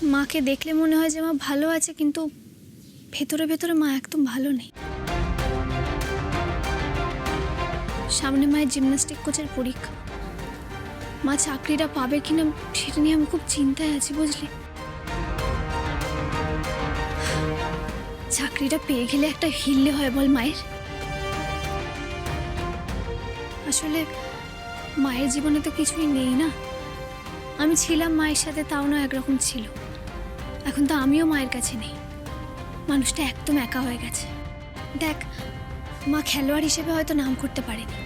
মাকে দেখলে মনে হয় যে মা ভালো আছে, কিন্তু ভেতরে ভেতরে মা একদম ভালো নেই। সামনে মায়ের জিমন্যাস্টিক কোচের পরীক্ষা, মা চাকরিটা পাবে কিনা সেটা নিয়ে আমি খুব চিন্তায় আছি, বুঝলি? চাকরিটা পেয়ে গেলে একটা হিললে হয় বল মায়ের। আসলে মায়ের জীবনে তো কিছুই নেই না। আমি ছিলাম মায়ের সাথে, তাও না একরকম ছিল। এখন তো আমিও মায়ের কাছে নেই, মানুষটা একদম একা হয়ে গেছে। দেখ, মা খেলোয়াড় হিসেবে হয়তো নাম করতে পারেনি,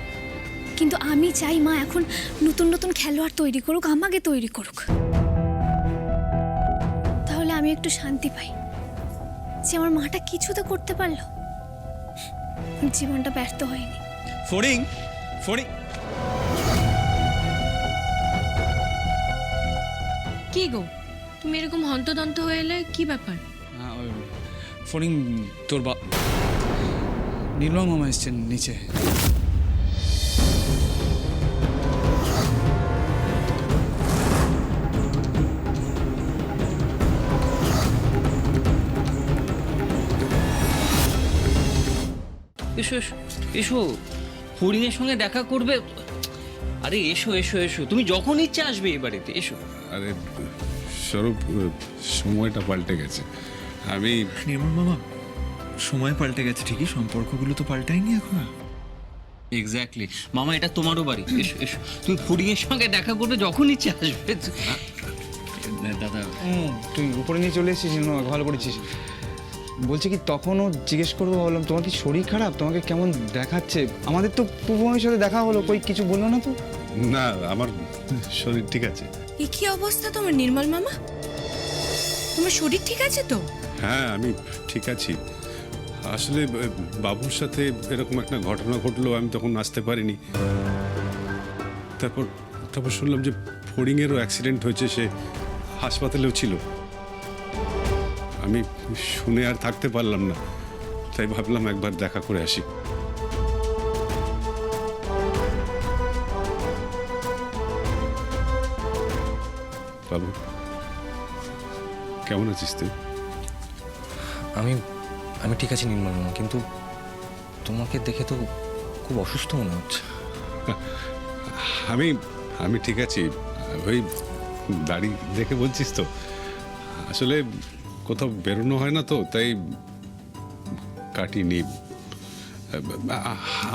কিন্তু আমি চাই মা এখন নতুন নতুন খেলোয়াড় তৈরি করুক, আমাকে তৈরি করুক। তাহলে আমি একটু শান্তি পাই যে আমার মাটা কিছু তো করতে পারলো, জীবনটা ব্যর্থ হয়নি। ফড়িং, ফড়িং। কি গো, তুমি এরকম হন্তদন্ত হয়ে এলে, কি ব্যাপার? ফড়িং, তোর নীলম মামা এসছেন নিচে। এসো এসো এসো, হরিণের সঙ্গে দেখা করবে। আরে এসো এসো এসো, তুমি যখন ইচ্ছে আসবে এই বাড়িতে, এসো। আরে স্বরূপ, সময়টা পাল্টে গেছে। আমি নির্মল মামা, সময় পাল্টে গেছে ঠিকই, সম্পর্কগুলো তো পাল্টায়নি এখন। এক্স্যাক্টলি মামা, এটা তোমারও বাড়ি। এসো এসো, তুমি হরিণের সঙ্গে দেখা করবে যখন ইচ্ছে আসবে। দাদা, তুই উপরে নিয়ে চলে এসেছিস, ভালো করেছিস। বলছি কি, তখনও জিজ্ঞেস করবো বললাম, তোমার কি শরীর খারাপ, তোমাকে কেমন দেখাচ্ছে? আমাদের তো পূর্বমের সাথে দেখা হলো, কই কিছু বললো না তো? না, আমার শরীর ঠিক আছে। এ কি অবস্থা তোমার নির্মল মামা? তোমার শরীর ঠিক আছে তো? হ্যাঁ, আমি ঠিক আছি। আসলে বাবুর সাথে এরকম একটা ঘটনা ঘটলো, আমি তখন আসতে পারিনি। তারপর শুনলাম যে ফড়িংয়েরও অ্যাক্সিডেন্ট হয়েছে, সে হাসপাতালেও ছিল। আমি শুনে আর থাকতে পারলাম না, তাই ভাবলাম একবার দেখা করে আসি। বাবু, কেমন আছিস তুই? আমি ঠিক আছি নির্মল মামা, কিন্তু তোমাকে দেখে তো খুব অসুস্থ মনে হচ্ছে। আমি ঠিক আছি। ওই দাড়ি দেখে বলছিস তো? আসলে কোথাও বেরোনো হয় না তো, তাই কাটিনি।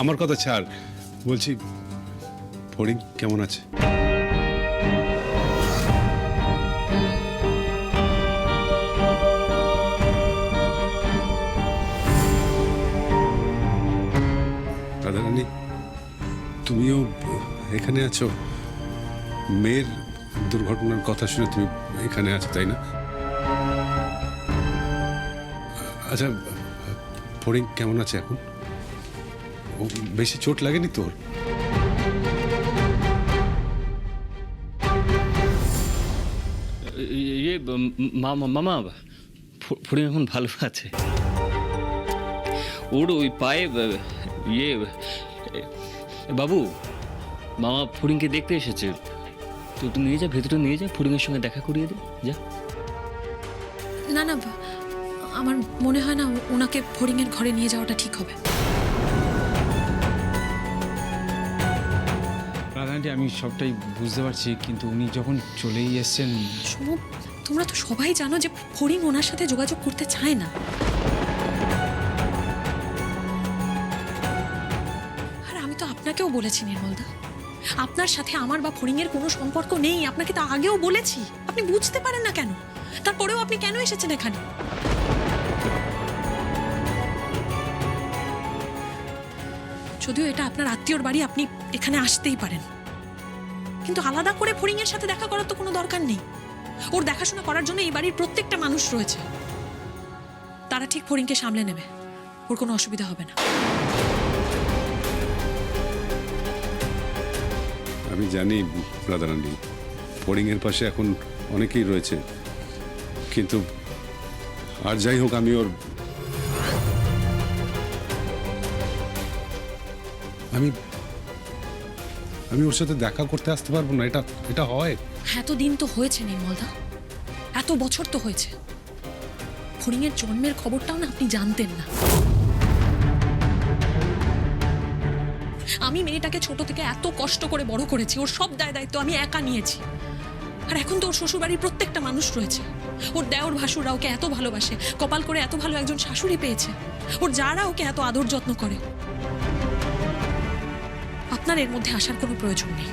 আমার কথা ছাড়, বলছি ফড়িং কেমন আছে? রাধারানী, তুমিও এখানে আছো? মেয়ের দুর্ঘটনার কথা শুনে তুমি এখানে আছো, তাই না? আচ্ছা, ফড়িং কেমন আছে এখন? ও বেশি চোট লাগেনি তোর? ইয়ে মামা মামা, ফড়িং এখন ভালো আছে। ওর ওই পায়ে ইয়ে, বাবু মামা ফড়িংকে দেখতে এসেছে, তো তুই নিয়ে যা, ভেতরে নিয়ে যা, ফড়িংয়ের সঙ্গে দেখা করিয়ে দে, যা। না না, আমার মনে হয় না ওনাকে ফড়িংয়ের ঘরে নিয়ে যাওয়াটা ঠিক হবে। রাধানটি, আমি সবটাই বুঝতে পারছি, কিন্তু উনি যখন চলেই এসছেন। শোনো, তোমরা তো সবাই জানো যে ফড়িং ওনার সাথে যোগাযোগ করতে চায় না। আর আমি তো আপনাকেও বলেছি নির্মলদা, আপনার সাথে আমার বা ফড়িংয়ের কোনো সম্পর্ক নেই। আপনাকে তো আগেও বলেছি, আপনি বুঝতে পারেন না কেন? তারপরেও আপনি কেন এসেছেন এখানে? যদিও এটা আপনার আত্মীয়র বাড়ি, আপনি এখানে আসতেই পারেন, কিন্তু আলাদা করে ফড়িংয়ের সাথে দেখা করার তো কোনো দরকার নেই। ওর দেখাশোনা করার জন্য এই বাড়ির প্রত্যেকটা মানুষ রয়েছে, তারা ঠিক ফড়িংকে সামলে নেবে, ওর কোনো অসুবিধা হবে না। আমি জানি রাধারানী, ফড়িংয়ের পাশে এখন অনেকেই রয়েছে, কিন্তু আর যাই হোক, আমি ওর সাথে দেখা করতে আসতে পারবো না, এটা হয়? এতদিন তো হয়েছে নির্মলদা, এত বছর তো হয়েছে, ফড়িংয়ের জন্মের খবরটাও না আপনি জানতেন না। আমি মেয়েটাকে ছোট থেকে এত কষ্ট করে বড় করেছি, ওর সব দায় দায়িত্ব আমি একা নিয়েছি। আর এখন তো ওর শ্বশুরবাড়ির প্রত্যেকটা মানুষ রয়েছে, ওর দেওর ভাসুররা ওকে এত ভালোবাসে, কপাল করে এত ভালো একজন শাশুড়ি পেয়েছে, ওর যারা ওকে এত আদর যত্ন করে। আপনার এর মধ্যে আসার কোনো প্রয়োজন নেই।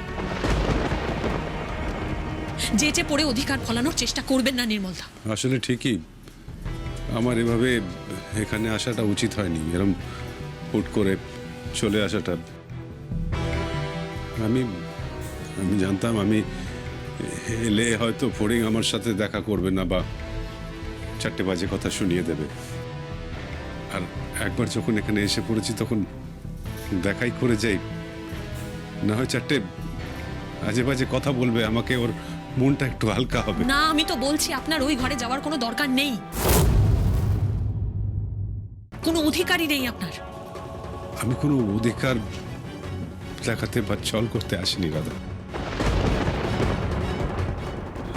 যে পড়ে অধিকার ফলানোর চেষ্টা করবেন না নির্মলদা। আসলে ঠিকই, আমার এভাবে এখানে আসাটা উচিত হয়নি, এরম হুট করে চলে আসাটা। আমি আমি জানতাম আমি এলে হয়তো ফড়িং আমার সাথে দেখা করবে না বা 4টে বাজে কথা শুনিয়ে দেবে। আর একবার যখন এখানে এসে পড়েছি তখন দেখাই করে যাই, না হয় 4টে আজে বাজে কথা বলবে, আমাকে ওর মনটা একটু হালকা হবে। না, আমি তো বলছি আপনার ওই ঘরে যাওয়ার কোনো দরকার নেই, কোনো অধিকারই নেই আপনার। আমি কোনো অধিকার দেখাতে বা ছল করতে আসিনি রাধা।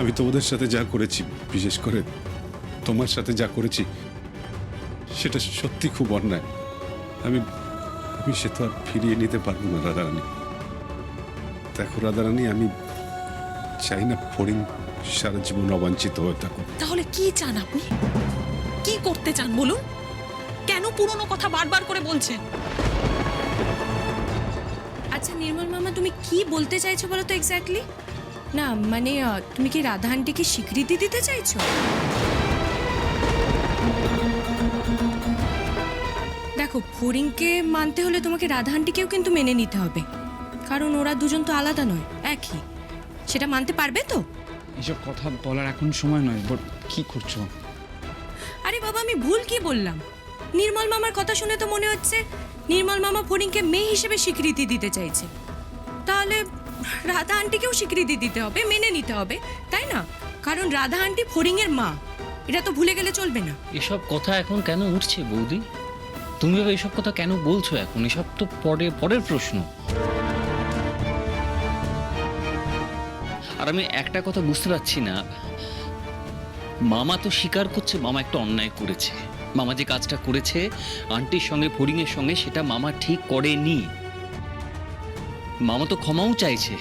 আমি তো ওদের সাথে যা করেছি, বিশেষ করে তোমার সাথে যা করেছি, সেটা সত্যি খুব অন্যায়। আমি আমি সে তো আর ফিরিয়ে নিতে পারবো না রাধারানী। দেখো রাধারানী, আমি চাই না ফড়িং সারা জীবন অবাঞ্ছিত হয়ে থাকুক। তাহলে কি চান আপনি? কি করতে চান বলুন? কেন পুরনো কথা বারবার করে বলছেন? আচ্ছা নির্মল মামা, তুমি কি বলতে চাইছো বলো তো এক্স্যাক্টলি? না মানে তুমি কি রাধা আন্টিকে স্বীকৃতি দিতে চাইছো? দেখো, ফড়িংকে মানতে হলে তোমাকে রাধা আন্টিকেও কিন্তু মেনে নিতে হবে, কারণ ওরা দুজন তো আলাদা নয়, একই। সেটা মানতে পারবে তো? এসব কথা বলার এখন সময় নয়। বাট কি করছো? আরে বাবা, আমি ভুল কি বললাম? নির্মল মামার কথা শুনে তো মনে হচ্ছে নির্মল মামা ফড়িংকে মেয়ে হিসেবে স্বীকৃতি দিতে চাইছে। তাহলে রাধা আন্টিকেও স্বীকৃতি দিতে হবে, মেনে নিতে হবে, তাই না? কারণ রাধা আন্টি ফড়িংয়ের মা, এটা তো ভুলে গেলে চলবে না। এসব কথা এখন কেন উঠছে বৌদি? তুমি ভাবে এসব কথা কেন বলছো এখন? এসব তো পরের প্রশ্ন। আর আমি একটা কথা বুঝতে পারছি না, মামা তো স্বীকার করছে মামা একটা অন্যায় করেছে। মামা যে কাজটা করেছে আন্টির সঙ্গে ফড়িংয়ের সঙ্গে, সেটা মামা ঠিক করেনি। মামা তো ক্ষমাও চাইছে।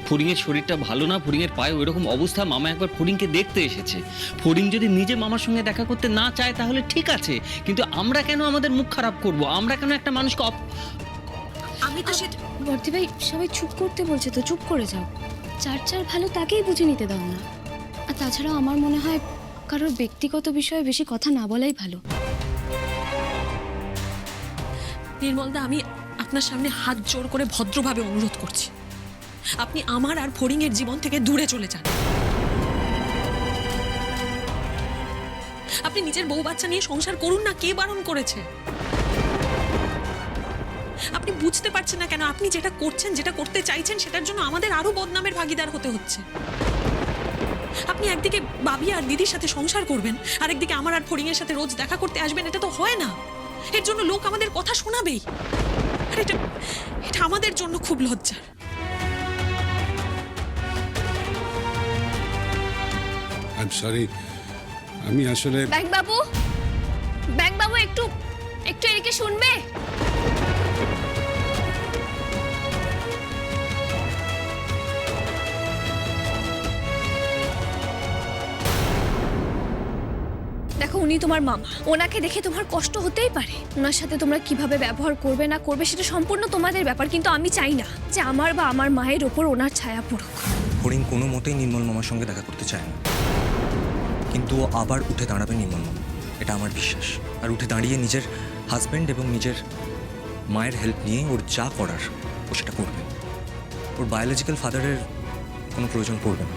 ফড়িংয়ের শরীরটা ভালো না, ফড়িংয়ের পায়ে ওইরকম অবস্থা, মামা একবার ফড়িংকে দেখতে এসেছে। ফড়িং যদি নিজে মামার সঙ্গে দেখা করতে না চায় তাহলে ঠিক আছে, কিন্তু আমরা কেন আমাদের মুখ খারাপ করব? আমরা কেন একটা মানুষকে আমি তো সেটা বর্দি ভাই, সবাই চুপ করতে বলছে তো চুপ করে যাও। যার ভালো তাকেই বুঝে নিতে দাও না। আর তাছাড়া আমার মনে হয় কারোর ব্যক্তিগত বিষয়ে বেশি কথা না বলাই ভালো। নির্মলদা, আমি আপনার সামনে হাত জোড় করে ভদ্রভাবে অনুরোধ করছি, আপনি আমার আর ফড়িংয়ের জীবন থেকে দূরে চলে যান। আপনি নিজের বউ বাচ্চা নিয়ে সংসার করুন না, কে বারণ করেছে? আপনি বুঝতে পারছেন না কেন? আপনি যেটা করছেন, যেটা করতে চাইছেন, সেটার জন্য আমাদের আরো বদনামের ভাগিদার হতে হচ্ছে। আপনি একদিকে বাবি আর দিদির সাথে সংসার করবেন, আর একদিকে আমার আর ফড়িংয়ের সাথে রোজ দেখা করতে আসবেন। এটা তো হয় না। এর জন্য লোক আমাদের কথা শোনাবেই, আর এটা আমাদের জন্য খুব লজ্জার। আই এম সরি, আমি আসলে ব্যাংক বাবু একটু এদিকে শুনবে? দেখো, উনি তোমার মামা, ওনাকে দেখে তোমার কষ্ট হতেই পারে। ওনার সাথে তোমরা কিভাবে ব্যবহার করবে না করবে সেটা সম্পূর্ণ তোমাদের ব্যাপার, কিন্তু আমি চাই না যে আমার বা আমার মায়ের ওপর ওনার ছায়া পড়ুক। ফড়িং কোনো মতেই নির্মল মামার সঙ্গে দেখা করতে চায় না, কিন্তু ও আবার উঠে দাঁড়াবে নির্মল মামা, এটা আমার বিশ্বাস। আর উঠে দাঁড়িয়ে নিজের হাজব্যান্ড এবং নিজের মায়ের হেল্প নিয়ে ওর যা করার ও সেটা করবে। ওর বায়োলজিক্যাল ফাদারের কোনো প্রয়োজন পড়বে না।